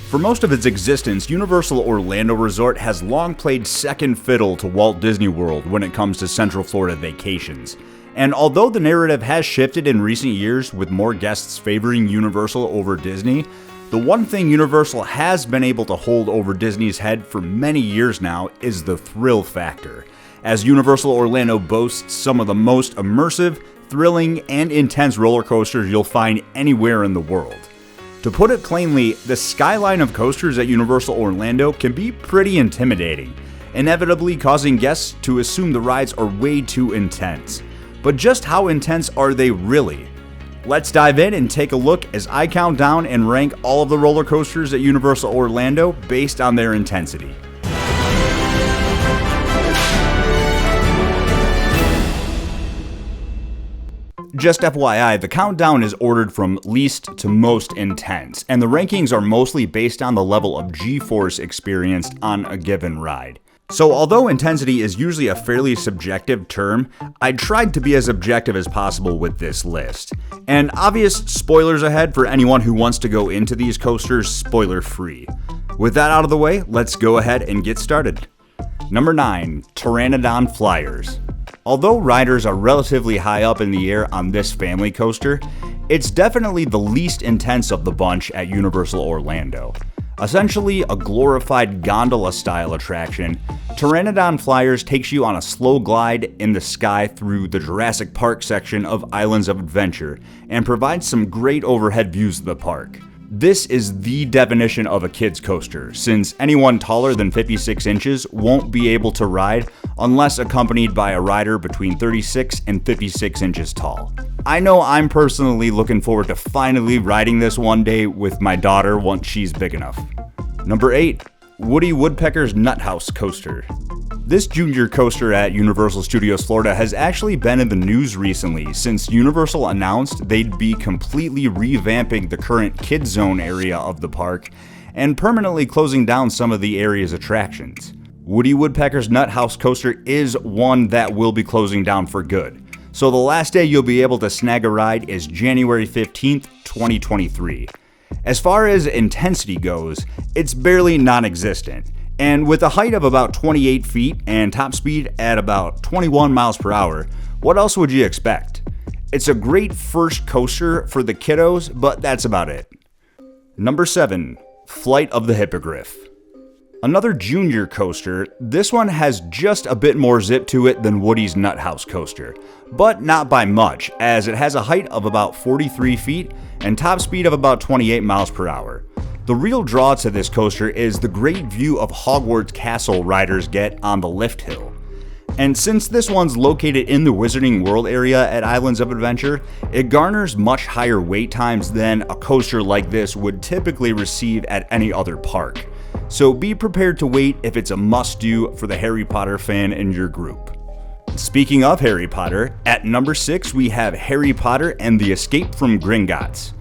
For most of its existence, Universal Orlando Resort has long played second fiddle to Walt Disney World when it comes to Central Florida vacations. And although the narrative has shifted in recent years with more guests favoring Universal over Disney, the one thing Universal has been able to hold over Disney's head for many years now is the thrill factor, as Universal Orlando boasts some of the most immersive, thrilling, and intense roller coasters you'll find anywhere in the world. To put it plainly, the skyline of coasters at Universal Orlando can be pretty intimidating, inevitably causing guests to assume the rides are way too intense. But just how intense are they really? Let's dive in and take a look as I count down and rank all of the roller coasters at Universal Orlando based on their intensity. Just FYI, the countdown is ordered from least to most intense, and the rankings are mostly based on the level of G-force experienced on a given ride. So although intensity is usually a fairly subjective term, I tried to be as objective as possible with this list. And obvious spoilers ahead for anyone who wants to go into these coasters spoiler-free. With that out of the way, let's go ahead and get started. Number 9, Pteranodon Flyers. Although riders are relatively high up in the air on this family coaster, it's definitely the least intense of the bunch at Universal Orlando. Essentially a glorified gondola-style attraction, Pteranodon Flyers takes you on a slow glide in the sky through the Jurassic Park section of Islands of Adventure and provides some great overhead views of the park. This is the definition of a kid's coaster, since anyone taller than 56 inches won't be able to ride unless accompanied by a rider between 36 and 56 inches tall. I know I'm personally looking forward to finally riding this one day with my daughter once she's big enough. Number 8, Woody Woodpecker's Nut House Coaster. This junior coaster at Universal Studios Florida has actually been in the news recently since Universal announced they'd be completely revamping the current Kids Zone area of the park and permanently closing down some of the area's attractions. Woody Woodpecker's Nut House Coaster is one that will be closing down for good, so the last day you'll be able to snag a ride is January 15th, 2023. As far as intensity goes, it's barely non-existent. And with a height of about 28 feet and top speed at about 21 miles per hour, what else would you expect? It's a great first coaster for the kiddos, but that's about it. Number 7, Flight of the Hippogriff. Another junior coaster, this one has just a bit more zip to it than Woody's Nut House Coaster, but not by much, as it has a height of about 43 feet and top speed of about 28 miles per hour. The real draw to this coaster is the great view of Hogwarts Castle riders get on the lift hill. And since this one's located in the Wizarding World area at Islands of Adventure, it garners much higher wait times than a coaster like this would typically receive at any other park. So be prepared to wait if it's a must-do for the Harry Potter fan in your group. Speaking of Harry Potter, at number 6 we have Harry Potter and the Escape from Gringotts.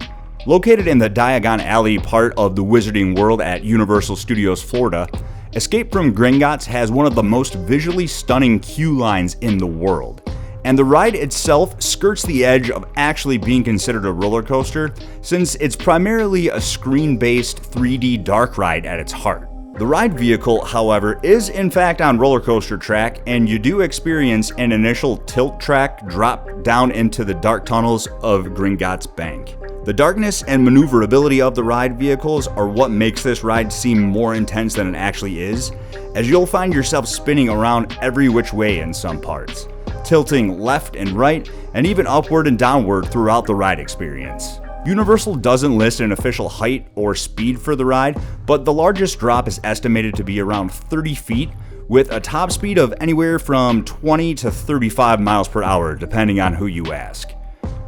Located in the Diagon Alley part of the Wizarding World at Universal Studios Florida, Escape from Gringotts has one of the most visually stunning queue lines in the world. And the ride itself skirts the edge of actually being considered a roller coaster, since it's primarily a screen-based 3D dark ride at its heart. The ride vehicle, however, is in fact on roller coaster track, and you do experience an initial tilt track drop down into the dark tunnels of Gringotts Bank. The darkness and maneuverability of the ride vehicles are what makes this ride seem more intense than it actually is, as you'll find yourself spinning around every which way in some parts, tilting left and right, and even upward and downward throughout the ride experience. Universal doesn't list an official height or speed for the ride, but the largest drop is estimated to be around 30 feet, with a top speed of anywhere from 20 to 35 miles per hour, depending on who you ask.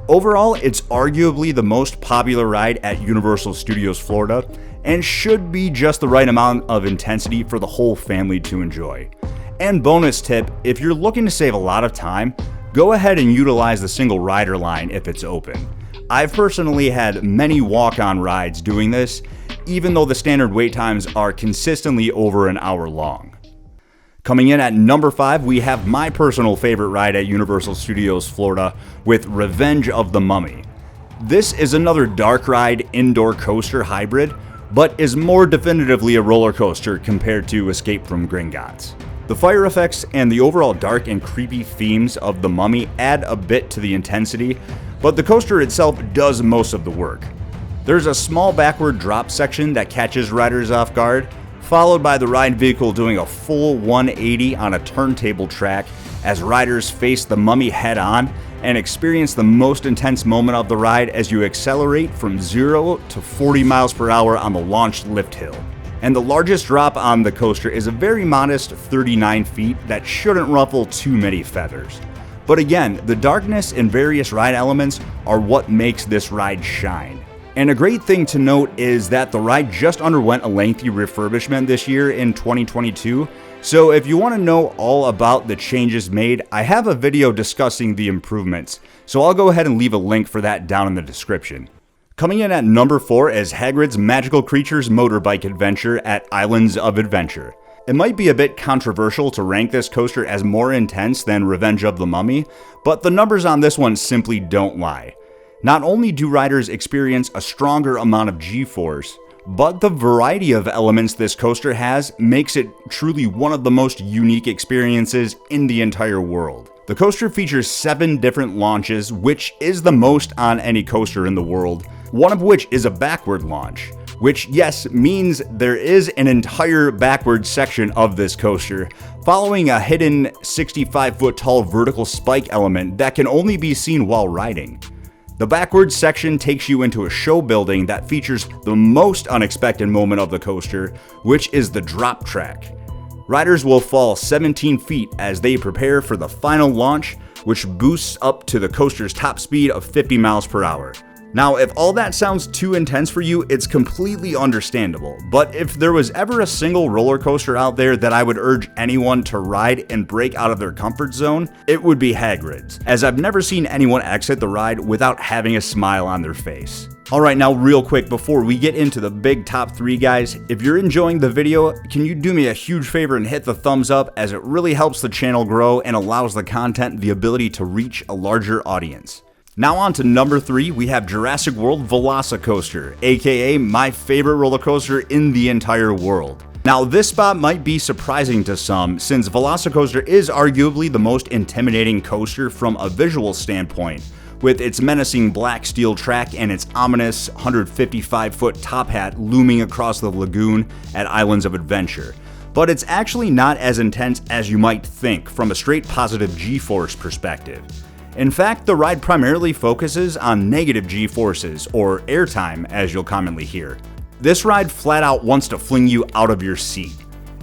Overall, it's arguably the most popular ride at Universal Studios Florida, and should be just the right amount of intensity for the whole family to enjoy. And bonus tip, if you're looking to save a lot of time, go ahead and utilize the single rider line if it's open. I've personally had many walk-on rides doing this, even though the standard wait times are consistently over an hour long. Coming in at number 5, we have my personal favorite ride at Universal Studios Florida with Revenge of the Mummy. This is another dark ride indoor coaster hybrid but is more definitively a roller coaster compared to Escape from Gringotts. The fire effects and the overall dark and creepy themes of The Mummy add a bit to the intensity, but the coaster itself does most of the work. There's a small backward drop section that catches riders off guard, followed by the ride vehicle doing a full 180 on a turntable track as riders face the Mummy head-on and experience the most intense moment of the ride as you accelerate from 0 to 40 miles per hour on the launched lift hill. And the largest drop on the coaster is a very modest 39 feet that shouldn't ruffle too many feathers. But again, the darkness and various ride elements are what makes this ride shine. And a great thing to note is that the ride just underwent a lengthy refurbishment this year in 2022, so if you want to know all about the changes made, I have a video discussing the improvements, so I'll go ahead and leave a link for that down in the description. Coming in at number 4 is Hagrid's Magical Creatures Motorbike Adventure at Islands of Adventure. It might be a bit controversial to rank this coaster as more intense than Revenge of the Mummy, but the numbers on this one simply don't lie. Not only do riders experience a stronger amount of G-force, but the variety of elements this coaster has makes it truly one of the most unique experiences in the entire world. The coaster features 7 different launches, which is the most on any coaster in the world, one of which is a backward launch, which yes, means there is an entire backward section of this coaster, following a hidden 65-foot tall vertical spike element that can only be seen while riding. The backwards section takes you into a show building that features the most unexpected moment of the coaster, which is the drop track. Riders will fall 17 feet as they prepare for the final launch, which boosts up to the coaster's top speed of 50 miles per hour. Now, if all that sounds too intense for you, it's completely understandable, but if there was ever a single roller coaster out there that I would urge anyone to ride and break out of their comfort zone, it would be Hagrid's, as I've never seen anyone exit the ride without having a smile on their face. Alright, now real quick before we get into the big top 3 guys, if you're enjoying the video, can you do me a huge favor and hit the thumbs up, as it really helps the channel grow and allows the content the ability to reach a larger audience. Now on to number 3, we have Jurassic World Velocicoaster, aka my favorite roller coaster in the entire world. Now this spot might be surprising to some, since Velocicoaster is arguably the most intimidating coaster from a visual standpoint, with its menacing black steel track and its ominous 155-foot top hat looming across the lagoon at Islands of Adventure. But it's actually not as intense as you might think from a straight positive G-force perspective. In fact, the ride primarily focuses on negative G-forces, or airtime as you'll commonly hear. This ride flat out wants to fling you out of your seat.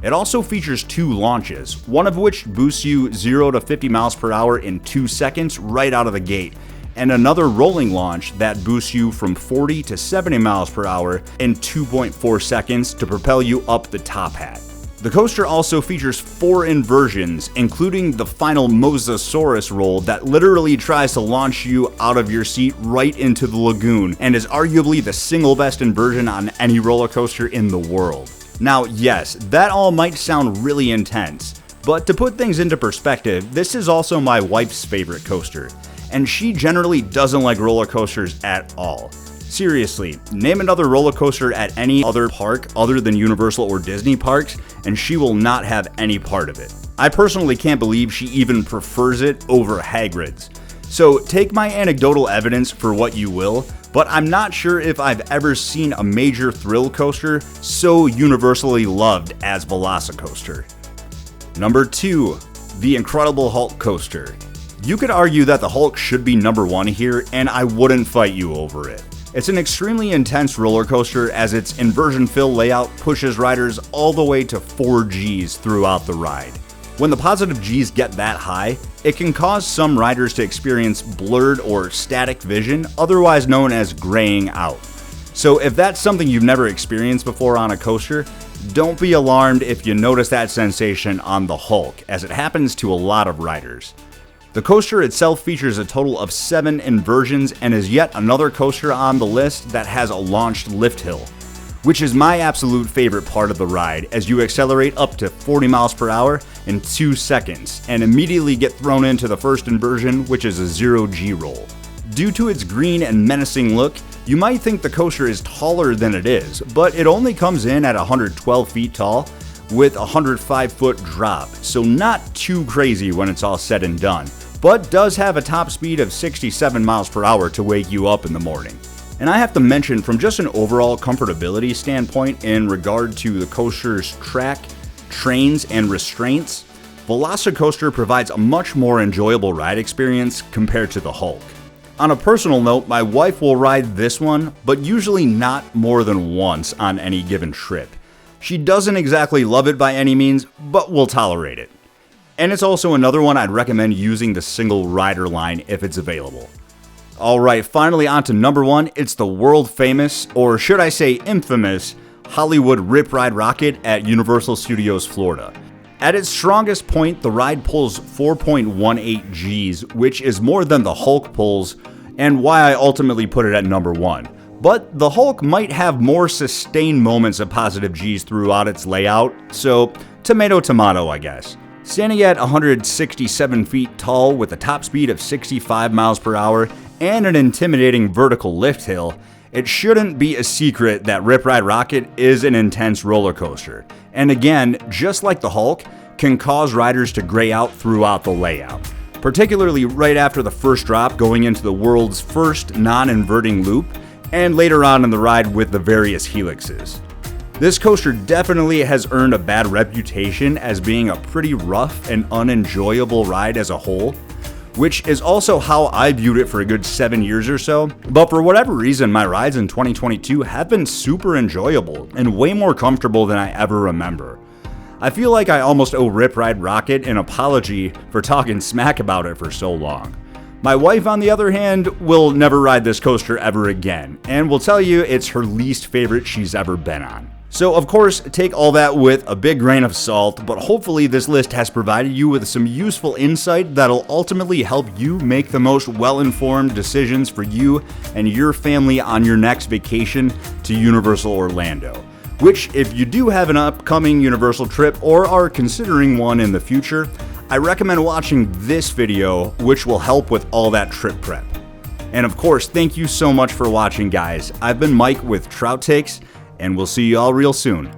It also features 2 launches, one of which boosts you 0 to 50 miles per hour in 2 seconds right out of the gate, and another rolling launch that boosts you from 40 to 70 miles per hour in 2.4 seconds to propel you up the top hat. The coaster also features 4 inversions, including the final Mosasaurus roll that literally tries to launch you out of your seat right into the lagoon, and is arguably the single best inversion on any roller coaster in the world. Now yes, that all might sound really intense, but to put things into perspective, this is also my wife's favorite coaster, and she generally doesn't like roller coasters at all. Seriously, name another roller coaster at any other park other than Universal or Disney parks, and she will not have any part of it. I personally can't believe she even prefers it over Hagrid's. So take my anecdotal evidence for what you will, but I'm not sure if I've ever seen a major thrill coaster so universally loved as Velocicoaster. Number 2, the Incredible Hulk Coaster. You could argue that the Hulk should be number 1 here, and I wouldn't fight you over it. It's an extremely intense roller coaster as its inversion fill layout pushes riders all the way to 4 Gs throughout the ride. When the positive Gs get that high, it can cause some riders to experience blurred or static vision, otherwise known as graying out. So if that's something you've never experienced before on a coaster, don't be alarmed if you notice that sensation on the Hulk, as it happens to a lot of riders. The coaster itself features a total of 7 inversions and is yet another coaster on the list that has a launched lift hill, which is my absolute favorite part of the ride, as you accelerate up to 40 miles per hour in 2 seconds and immediately get thrown into the first inversion, which is a 0 G roll. Due to its green and menacing look, You might think the coaster is taller than it is, but it only comes in at 112 feet tall with a 105-foot drop, so not too crazy when it's all said and done, but does have a top speed of 67 miles per hour to wake you up in the morning. And I have to mention, from just an overall comfortability standpoint in regard to the coaster's track, trains, and restraints, Velocicoaster provides a much more enjoyable ride experience compared to the Hulk. On a personal note, my wife will ride this one, but usually not more than once on any given trip. She doesn't exactly love it by any means, but will tolerate it. And it's also another one I'd recommend using the single rider line if it's available. Alright, finally on to number 1, it's the world famous, or should I say infamous, Hollywood Rip Ride Rocket at Universal Studios Florida. At its strongest point, the ride pulls 4.18 Gs, which is more than the Hulk pulls, and why I ultimately put it at number 1. But the Hulk might have more sustained moments of positive Gs throughout its layout, so tomato tomato, I guess. Standing at 167 feet tall with a top speed of 65 miles per hour and an intimidating vertical lift hill, it shouldn't be a secret that Rip Ride Rocket is an intense roller coaster, and again, just like the Hulk, can cause riders to gray out throughout the layout, particularly right after the first drop going into the world's first non-inverting loop, and later on in the ride with the various helixes. This coaster definitely has earned a bad reputation as being a pretty rough and unenjoyable ride as a whole, which is also how I viewed it for a good 7 years or so, but for whatever reason my rides in 2022 have been super enjoyable and way more comfortable than I ever remember. I feel like I almost owe Rip Ride Rocket an apology for talking smack about it for so long. My wife, on the other hand, will never ride this coaster ever again, and will tell you it's her least favorite she's ever been on. So of course, take all that with a big grain of salt, but hopefully this list has provided you with some useful insight that'll ultimately help you make the most well-informed decisions for you and your family on your next vacation to Universal Orlando. Which, if you do have an upcoming Universal trip or are considering one in the future, I recommend watching this video, which will help with all that trip prep. And of course, thank you so much for watching, guys. I've been Mike with Trout Takes, and we'll see you all real soon.